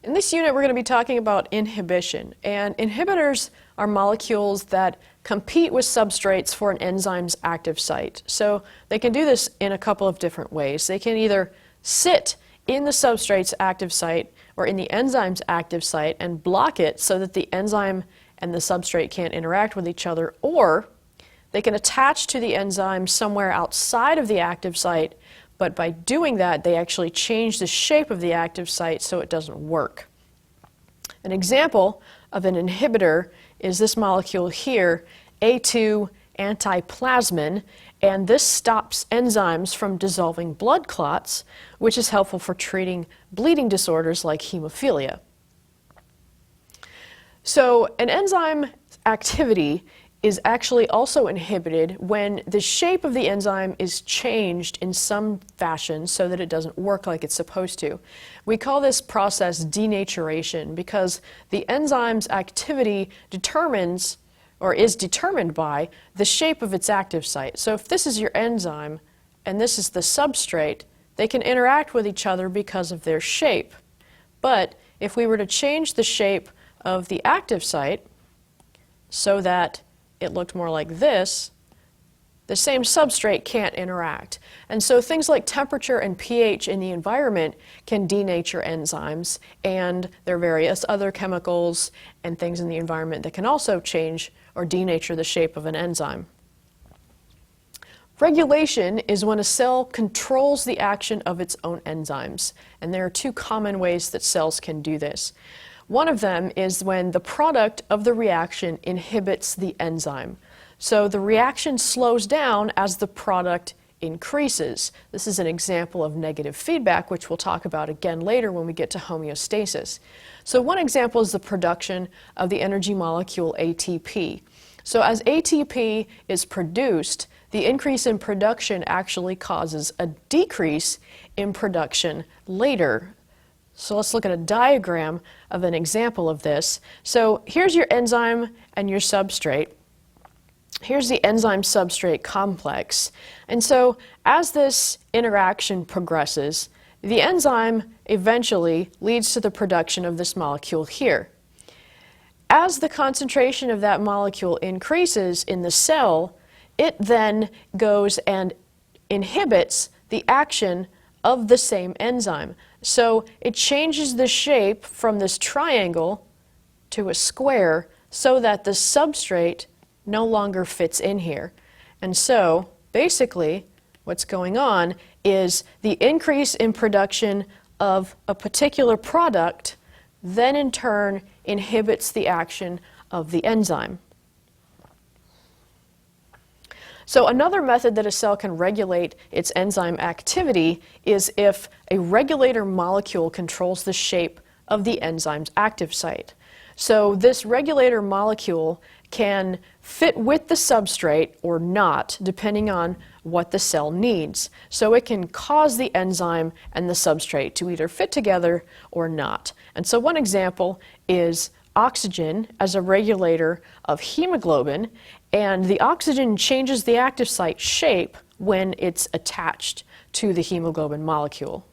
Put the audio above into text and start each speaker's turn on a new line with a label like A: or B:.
A: In this unit, we're going to be talking about inhibition. And inhibitors are molecules that compete with substrates for an enzyme's active site. So they can do this in a couple of different ways. They can either sit in the substrate's active site or in the enzyme's active site and block it so that the enzyme and the substrate can't interact with each other, or they can attach to the enzyme somewhere outside of the active site, but by doing that, they actually change the shape of the active site so it doesn't work. An example of an inhibitor is this molecule here, A2-antiplasmin, and this stops enzymes from dissolving blood clots, which is helpful for treating bleeding disorders like hemophilia. So an enzyme activity is actually also inhibited when the shape of the enzyme is changed in some fashion so that it doesn't work like it's supposed to. We call this process denaturation because the enzyme's activity determines or is determined by the shape of its active site. So if this is your enzyme and this is the substrate, they can interact with each other because of their shape. But if we were to change the shape of the active site so that it looked more like this, the same substrate can't interact. And so things like temperature and pH in the environment can denature enzymes, and there are various other chemicals and things in the environment that can also change or denature the shape of an enzyme. Regulation is when a cell controls the action of its own enzymes, and there are two common ways that cells can do this. One of them is when the product of the reaction inhibits the enzyme. So the reaction slows down as the product increases. This is an example of negative feedback, which we'll talk about again later when we get to homeostasis. So one example is the production of the energy molecule ATP. So as ATP is produced, the increase in production actually causes a decrease in production later. So let's look at a diagram of an example of this. So here's your enzyme and your substrate. Here's the enzyme-substrate complex. And so as this interaction progresses, the enzyme eventually leads to the production of this molecule here. As the concentration of that molecule increases in the cell, it then goes and inhibits the action of the same enzyme. So it changes the shape from this triangle to a square so that the substrate no longer fits in here. And so basically what's going on is the increase in production of a particular product then in turn inhibits the action of the enzyme. So another method that a cell can regulate its enzyme activity is if a regulator molecule controls the shape of the enzyme's active site. So this regulator molecule can fit with the substrate or not, depending on what the cell needs. So it can cause the enzyme and the substrate to either fit together or not. And so one example is oxygen as a regulator of hemoglobin, and the oxygen changes the active site shape when it's attached to the hemoglobin molecule.